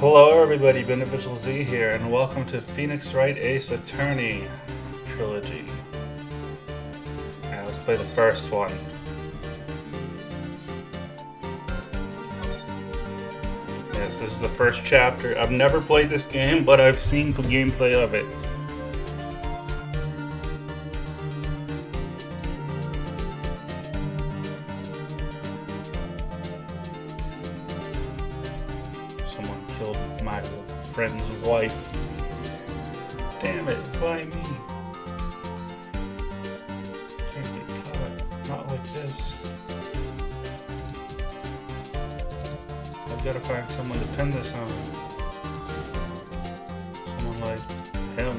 Hello everybody, Beneficial Z here, and welcome to Phoenix Wright Ace Attorney Trilogy. Now let's play the first one. Yes, this is the first chapter. I've never played this game, but I've seen gameplay of it. Someone killed my friend's wife. Damn it, why me? Can't get caught. Not like this. I've got to find someone to pin this on. Someone like him.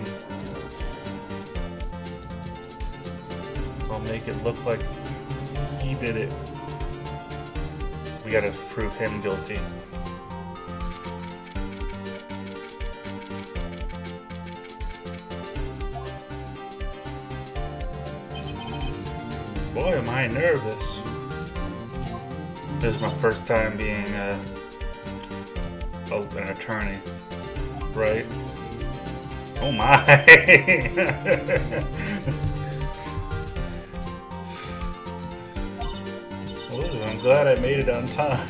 I'll make it look like he did it. We gotta prove him guilty. Boy, am I nervous. This is my first time being an attorney, right? Oh my! Ooh, I'm glad I made it on time.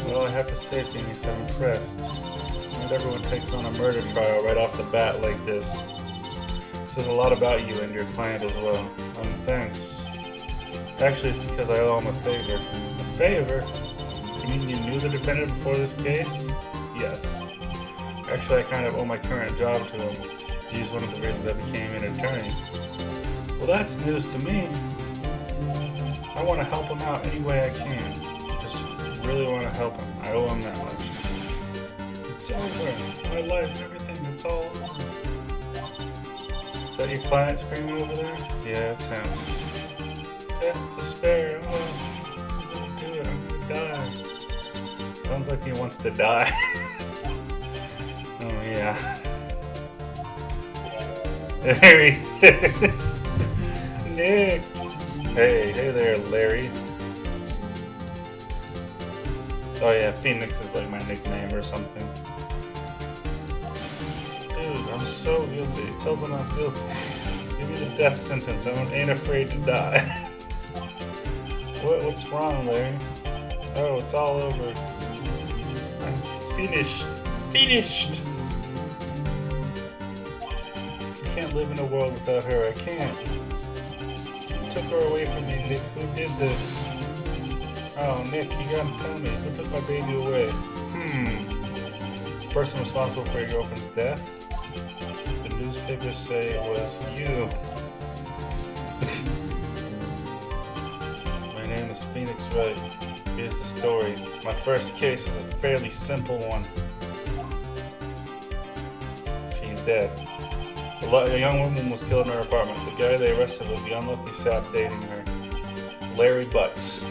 Well, I have to say, Phoenix, I'm impressed. Not everyone takes on a murder trial right off the bat like this. Says a lot about you and your client as well. Thanks. Actually, it's because I owe him a favor. A favor? You mean you knew the defendant before this case? Yes. Actually, I kind of owe my current job to him. He's one of the reasons I became an attorney. Well, that's news to me. I want to help him out any way I can. Just really want to help him. I owe him that much. It's over. My life and everything, it's all over. Is that your client screaming over there? Yeah, it's him. Death to spare. Oh, I'm gonna do it. I'm gonna die. Sounds like he wants to die. Oh, yeah. There he is. Nick. Hey there, Larry. Oh, yeah, Phoenix is like my nickname or something. Dude, I'm so guilty. Tell them I'm guilty. Give me the death sentence. I ain't afraid to die. What's wrong, Larry? Oh, it's all over. I'm finished. Finished! I can't live in a world without her. I can't. You took her away from me, Nick. Who did this? Oh, Nick, you gotta tell me. Who took my baby away? The person responsible for your girlfriend's death? The newspapers say it was you. My name is Phoenix Wright. Here's the story. My first case is a fairly simple one. She's dead. A young woman was killed in her apartment. The guy they arrested was the unlucky sap dating her. Larry Butts.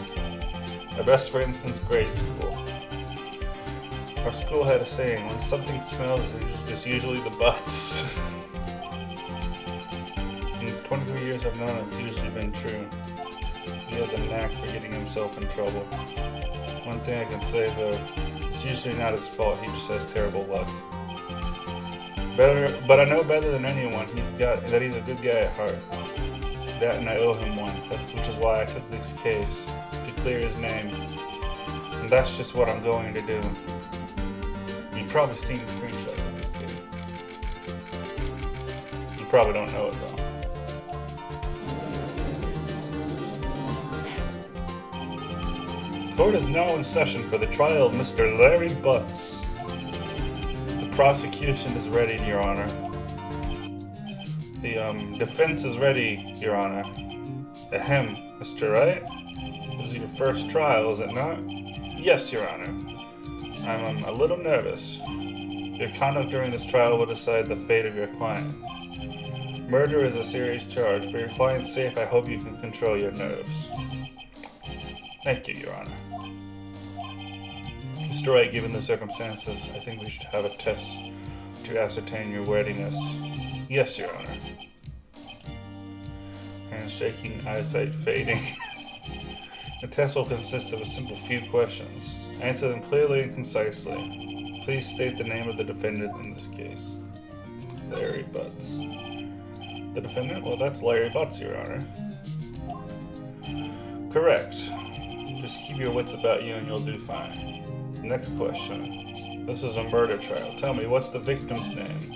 My best friend since grade school. Our school had a saying, when something smells, it's usually the butts. In the 23 years I've known him, it's usually been true. He has a knack for getting himself in trouble. One thing I can say though, it's usually not his fault, he just has terrible luck. But I know better than anyone that he's a good guy at heart. That and I owe him one, which is why I took this case, to clear his name. And that's just what I'm going to do. You've probably seen screenshots of this kid. You probably don't know it though. Court is now in session for the trial of Mr. Larry Butts. The prosecution is ready, Your Honor. The defense is ready, Your Honor. Ahem, Mr. Wright? This is your first trial, is it not? Yes, Your Honor. I'm a little nervous. Your conduct during this trial will decide the fate of your client. Murder is a serious charge. For your client's sake, I hope you can control your nerves. Thank you, Your Honor. Mr. Wright, given the circumstances, I think we should have a test to ascertain your worthiness. Yes, Your Honor. Hands shaking, eyesight fading. The test will consist of a simple few questions. Answer them clearly and concisely. Please state the name of the defendant in this case. Larry Butts. The defendant? Well, that's Larry Butts, Your Honor. Correct. Just keep your wits about you and you'll do fine. Next question. This is a murder trial. Tell me, what's the victim's name?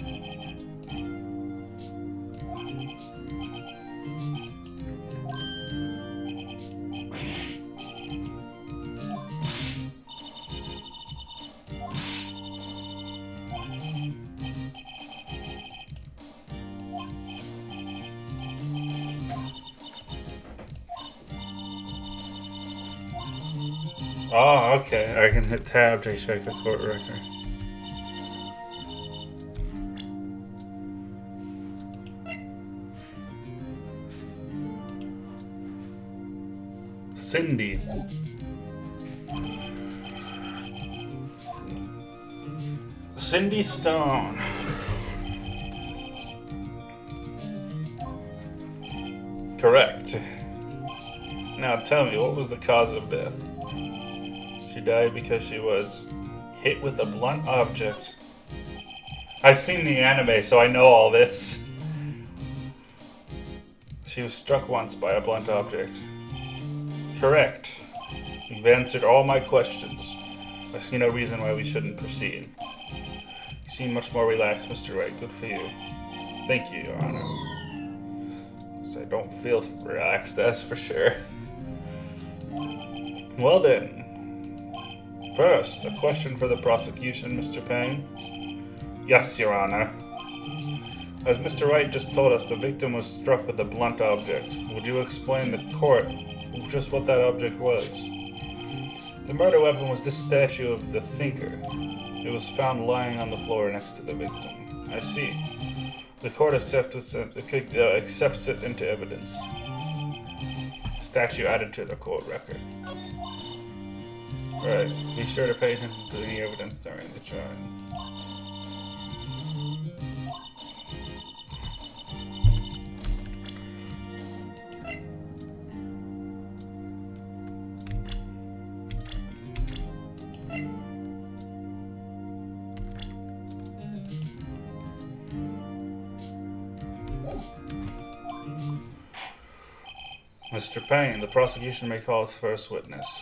Oh, okay. I can hit tab to check the court record. Cindy. Cindy Stone. Correct. Now tell me, what was the cause of death? She died because she was hit with a blunt object. I've seen the anime, so I know all this. She was struck once by a blunt object. Correct. You've answered all my questions. I see no reason why we shouldn't proceed. You seem much more relaxed, Mr. Wright. Good for you. Thank you, Your Honor. So I don't feel relaxed, that's for sure. Well then. First, a question for the prosecution, Mr. Payne. Yes, Your Honor. As Mr. Wright just told us, the victim was struck with a blunt object. Would you explain to the court just what that object was? The murder weapon was this statue of the Thinker. It was found lying on the floor next to the victim. I see. The court accepts it into evidence. The statue added to the court record. Right. Be sure to pay attention to any evidence during the trial. Mr. Payne, the prosecution may call its first witness.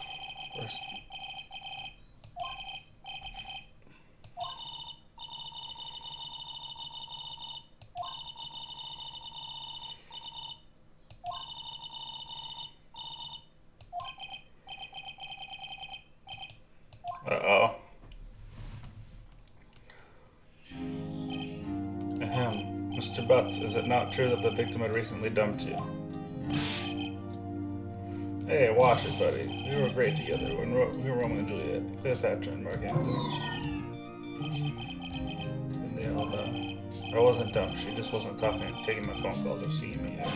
Uh-oh. Ahem. Mr. Butts, is it not true that the victim had recently dumped you? Hey, watch it, buddy. We were great together when we were Romeo and Juliet, Cleopatra and Mark Antony. And they all I wasn't dumped. She just wasn't taking my phone calls or seeing me ever.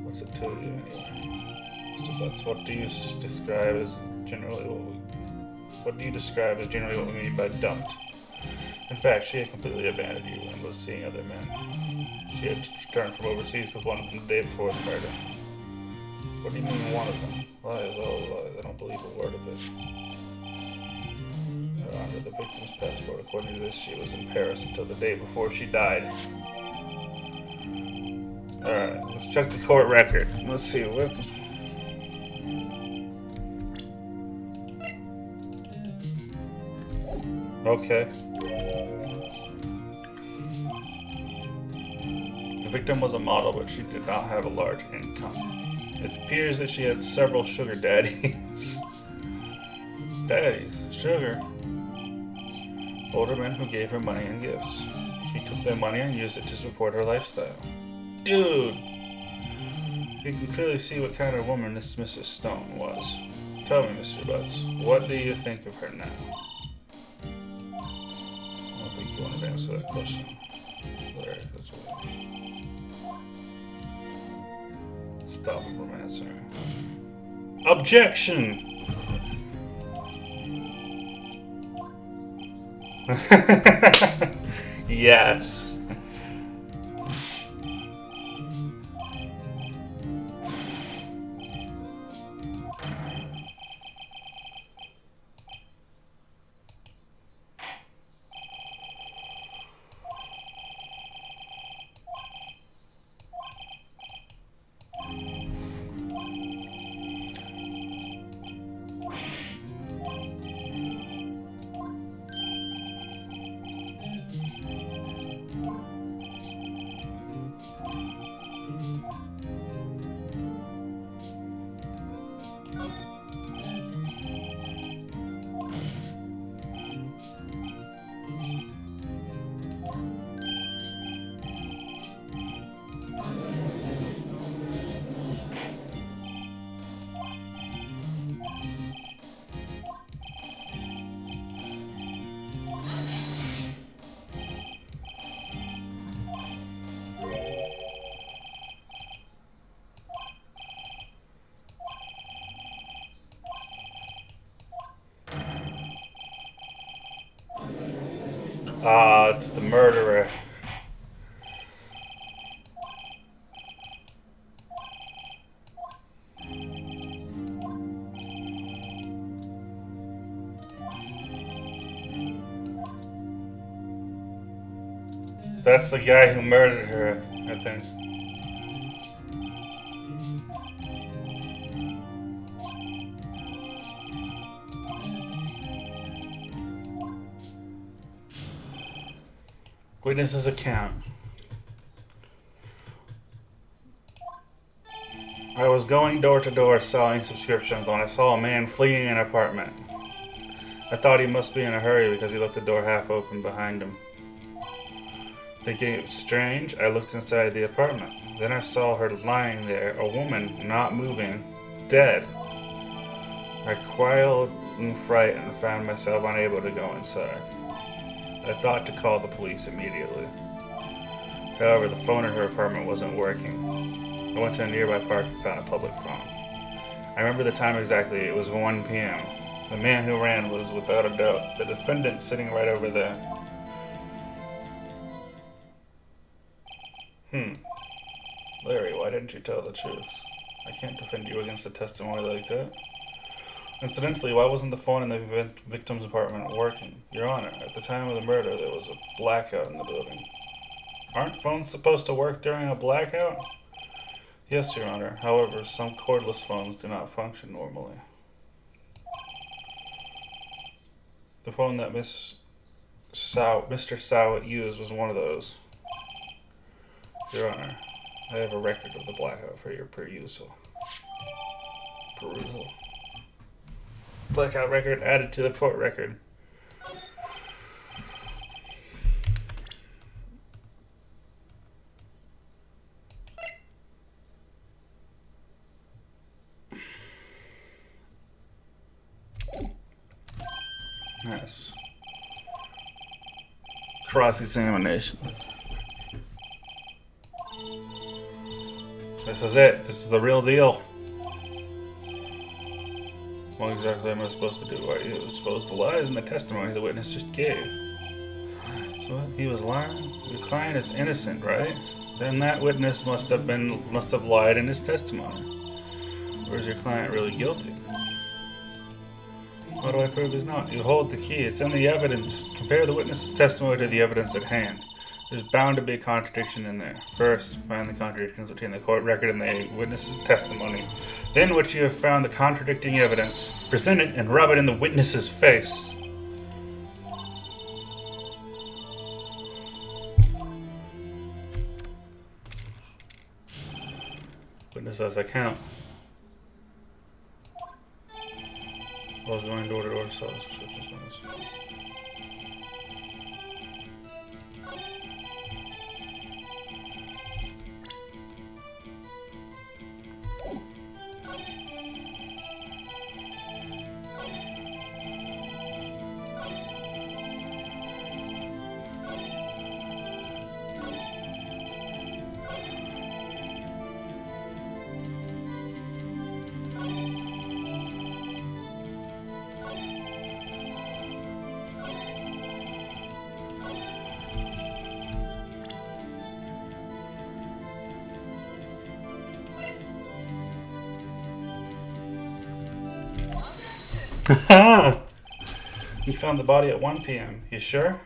What's it to you anyway? Mr. Butts, what do you describe as generally what we mean by dumped? In fact, she had completely abandoned you and was seeing other men. She had returned from overseas with one of them the day before the murder. What do you mean one of them? Lies, all lies. I don't believe a word of it. Under the victim's passport, according to this, she was in Paris until the day before she died. Alright, let's check the court record. Let's see what... Okay. The victim was a model, but she did not have a large income. It appears that she had several sugar daddies. Daddies? Sugar? Older men who gave her money and gifts. She took their money and used it to support her lifestyle. Dude! You can clearly see what kind of woman this Mrs. Stone was. Tell me, Mr. Butts, what do you think of her now? I don't think you want to answer that question. Alright, that's what. Stop him from answering. Objection! Yes. Ah, it's the murderer. That's the guy who murdered her, I think. Witness's account. I was going door to door selling subscriptions when I saw a man fleeing an apartment. I thought he must be in a hurry because he left the door half open behind him. Thinking it was strange, I looked inside the apartment. Then I saw her lying there, a woman, not moving, dead. I quailed in fright and found myself unable to go inside. I thought to call the police immediately. However, the phone in her apartment wasn't working. I went to a nearby park and found a public phone. I remember the time exactly. It was 1 p.m. The man who ran was, without a doubt, the defendant sitting right over there. Larry, why didn't you tell the truth? I can't defend you against a testimony like that. Incidentally, why wasn't the phone in the victim's apartment working? Your Honor, at the time of the murder, there was a blackout in the building. Aren't phones supposed to work during a blackout? Yes, Your Honor. However, some cordless phones do not function normally. The phone that Mr. Sowett used was one of those. Your Honor, I have a record of the blackout for your perusal. Blackout record added to the court record. Yes. Cross-examination. This is it. This is the real deal. What exactly am I supposed to do? Are you exposed to lies in the testimony the witness just gave? So he was lying? Your client is innocent, right? Then that witness must have lied in his testimony. Or is your client really guilty? How do I prove he's not? You hold the key. It's in the evidence. Compare the witness's testimony to the evidence at hand. There's bound to be a contradiction in there. First, find the contradictions between the court record and the witness's testimony. Then, once you have found the contradicting evidence, present it and rub it in the witness's face. Witness says, I count. I was going door to door to sell subscriptions. You found the body at 1 p.m. You sure?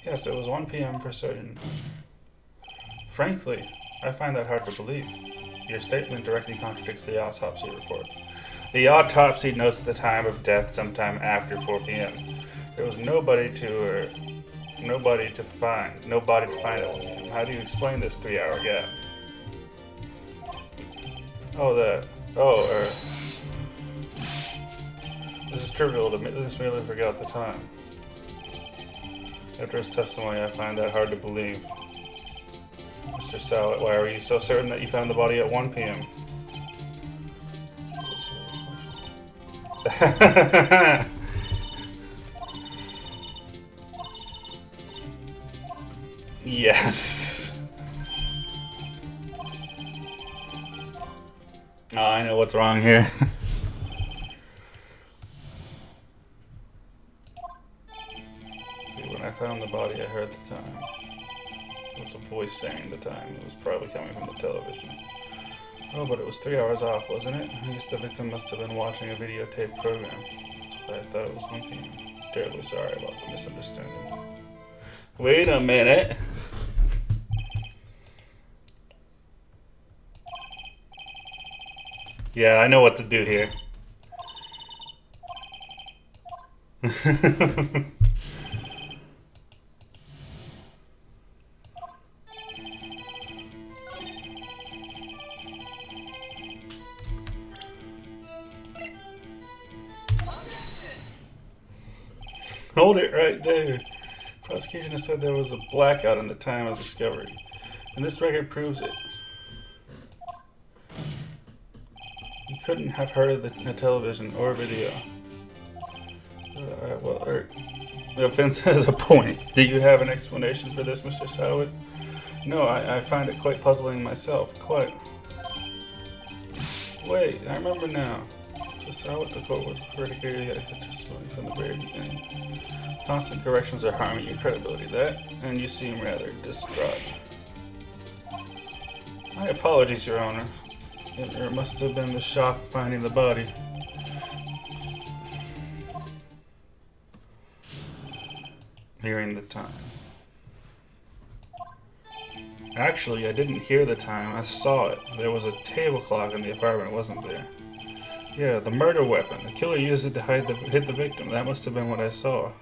Yes, it was 1 p.m. for certain. Frankly, I find that hard to believe. Your statement directly contradicts the autopsy report. The autopsy notes the time of death sometime after 4 p.m. There was nobody to find at 1 p.m. How do you explain this 3-hour gap? This is trivial. This merely forgot the time. After his testimony, I find that hard to believe. Mr. Sowett, why are you so certain that you found the body at 1 p.m.? Yes. Oh, I know what's wrong here. When I I found the body, I heard the time. It was a voice saying the time. It was probably coming from the television. Oh, but it was 3 hours off, wasn't it? I guess the victim must have been watching a videotape program. That's why I thought it was 1 p.m. Terribly sorry about the misunderstanding. Wait a minute. Yeah, I know what to do here. Hold it right there. Prosecution has said there was a blackout in the time of discovery, and this record proves it. You couldn't have heard the television or video. The offense has a point. Do you have an explanation for this, Mr. Sowett? No, I find it quite puzzling myself. Quite. Wait, I remember now. Mr. Sowett, the court was prepared to hear you had testimony from the very beginning. Constant corrections are harming your credibility. That, and you seem rather distraught. My apologies, Your Honor. It must have been the shock of finding the body. Hearing the time. Actually, I didn't hear the time. I saw it. There was a table clock in the apartment, wasn't there? Yeah, the murder weapon. The killer used it to hit the victim. That must have been what I saw.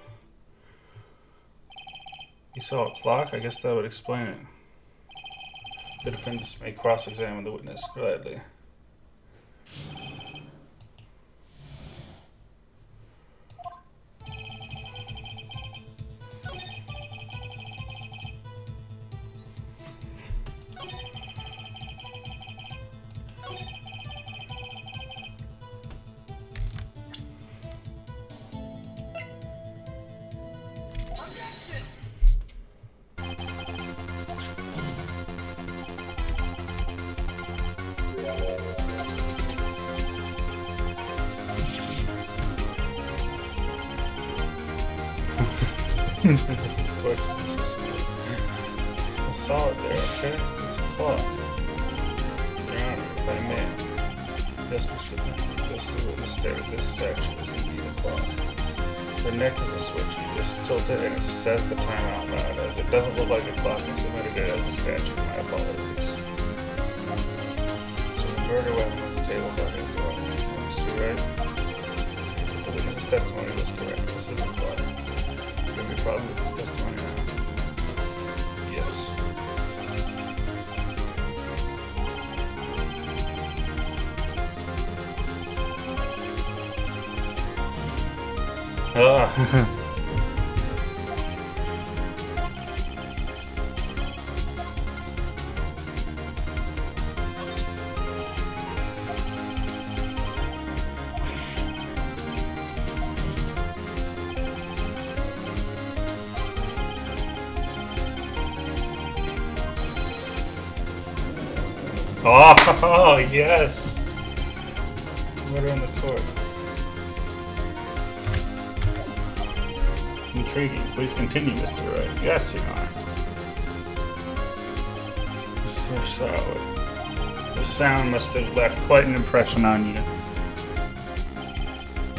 You saw a clock? I guess that would explain it. The defendants may cross-examine the witness gladly. That's the question. I saw it there, okay? It's a clock. Your Honor, if I may. Yes, Mr. Bentley, just the witness stated this statue is indeed a clock. The neck is a switch. You just tilt it and it says the time out loud. As it doesn't look like a clock, I submitted it as a statue. My apologies. So the murder weapon was a table clock as well. Mr. Wright? So the witness testimony was correct. This is a clock. Any problem with this testimony now? Yes. Oh, yes! Murder in the court. Intriguing. Please continue, Mr. Wright. Yes, Your Honor. Mr. Sowett. The sound must have left quite an impression on you.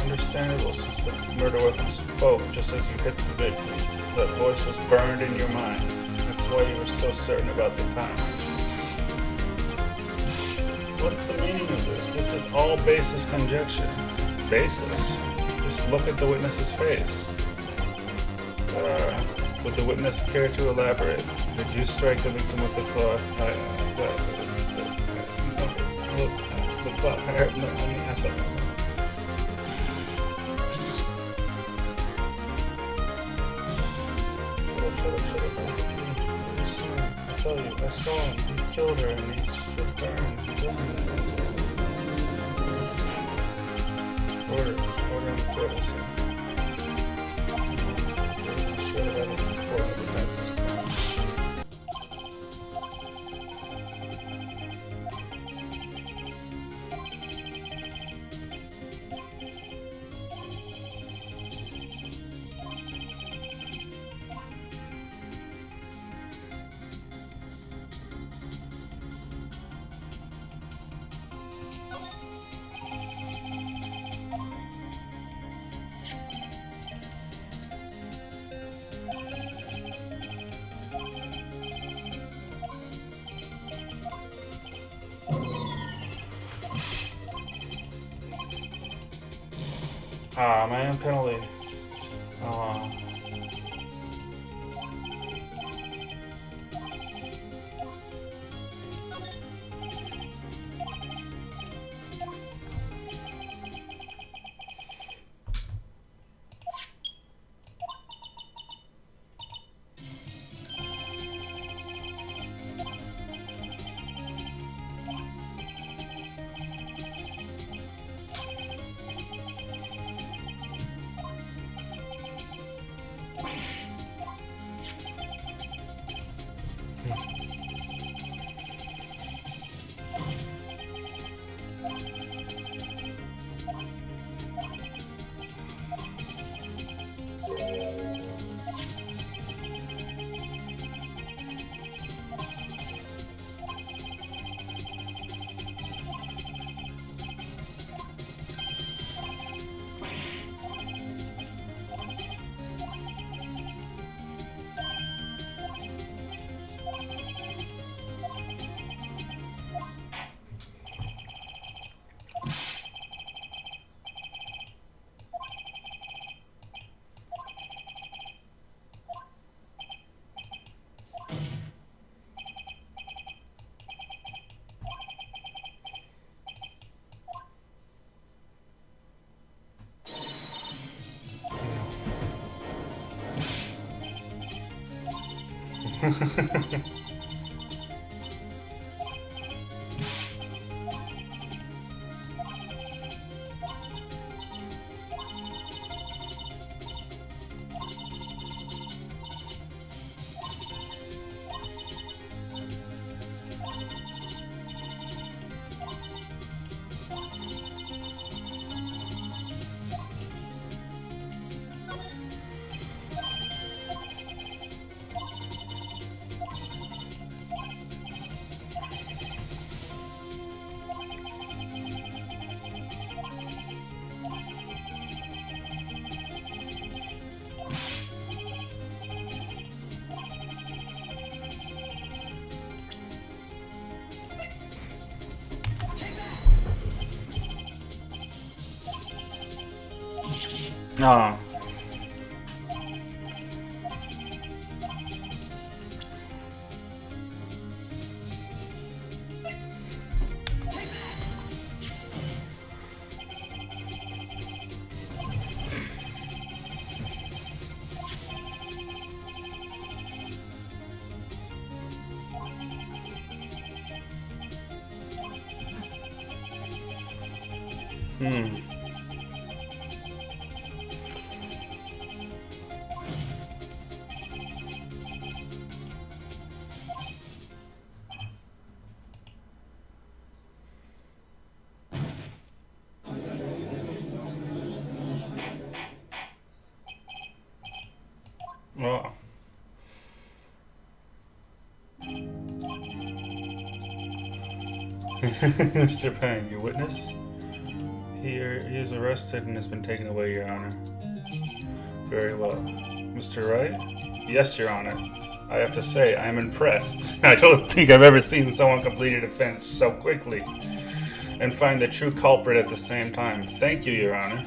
Understandable, since the murder weapon spoke just as you hit the victim. That voice was burned in your mind. That's why you were so certain about the time. What's the meaning of this? This is all baseless conjecture. Baseless? Just look at the witness's face. Would the witness care to elaborate? Did you strike the victim with the cloth? The cloth. Let me ask something. I tell you, I saw him. He killed her and he's burned. Order in the court, I say. Shred of evidence to support the defense's claim. Ah, man, penalty. Oh. Oh. Well. Mr. Payne, your witness? He is arrested and has been taken away, Your Honor. Very well. Mr. Wright? Yes, Your Honor. I have to say, I'm impressed. I don't think I've ever seen someone complete a defense so quickly and find the true culprit at the same time. Thank you, Your Honor.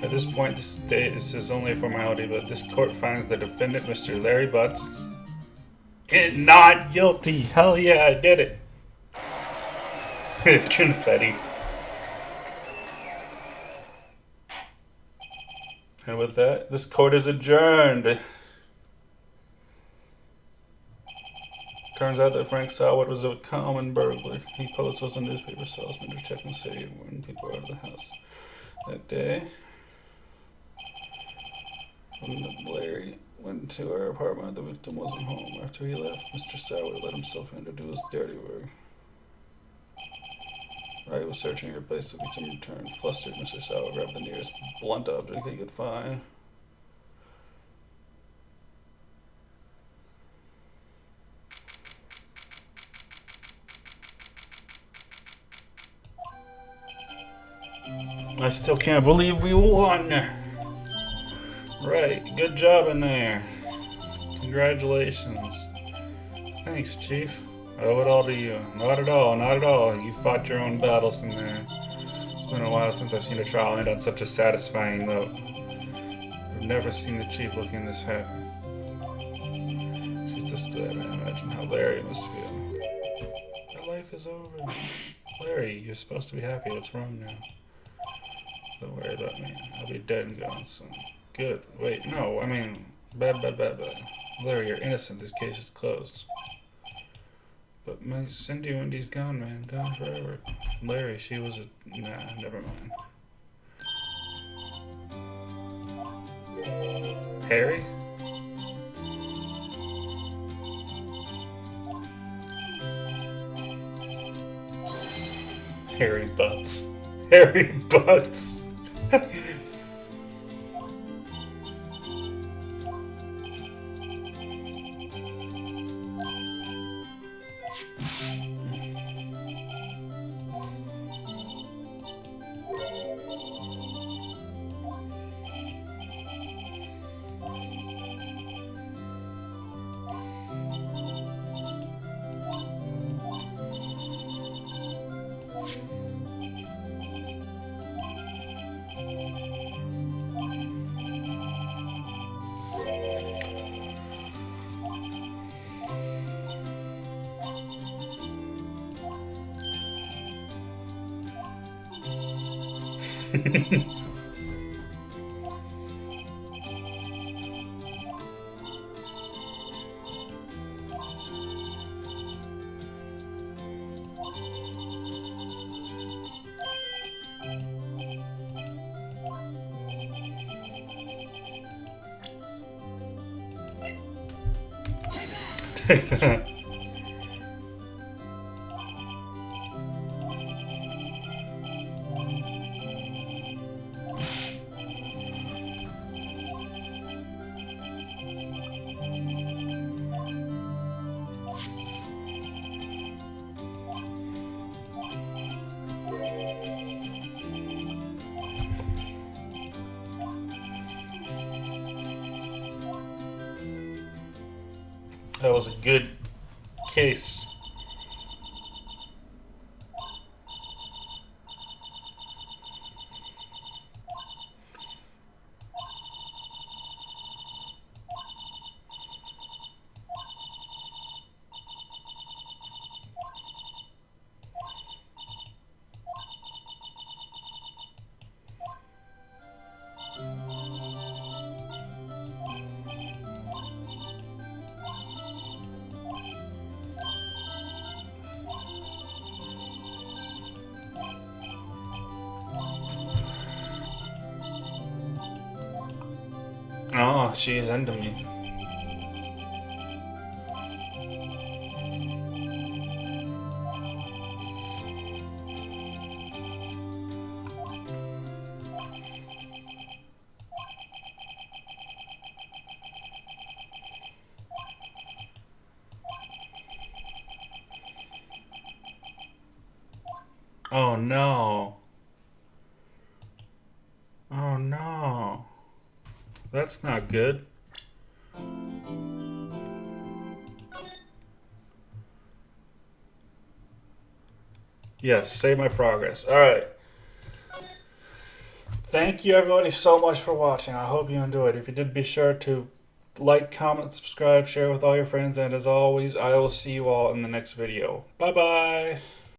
At this point, this is only a formality, but this court finds the defendant, Mr. Larry Butts, not guilty. Hell yeah, I did it. It's confetti. And with that, this court is adjourned. Turns out that Frank Sawat was a common burglar. He posed as a newspaper salesman to check and see when people were out of the house that day. When Larry went to our apartment, the victim wasn't home. After he left, Mr. Sawat let himself in to do his dirty work. Wright was searching your place. The victim returned. Flustered, Mr. Sawat grabbed the nearest blunt object he could find. I still can't believe we won. Right, good job in there. Congratulations. Thanks, Chief. I owe it all to you. Not at all, not at all. You fought your own battles in there. It's been a while since I've seen a trial end on such a satisfying note. I've never seen the chief looking this happy. She's just dead. I imagine how Larry must feel. My life is over. Larry, you're supposed to be happy. What's wrong now? Don't worry about me. I'll be dead and gone soon. Good. Wait, no. I mean, bad. Larry, you're innocent. This case is closed. But my Cindy Wendy's gone, man. Gone forever. Larry, she was a... Nah, never mind. Harry? Harry Butts. Harry Butts. Take that. That was a good case. Oh, she's into me. Oh no. Oh no. That's not good. Yes, save my progress. Alright. Thank you everybody so much for watching. I hope you enjoyed. If you did, be sure to like, comment, subscribe, share with all your friends, and as always, I will see you all in the next video. Bye bye!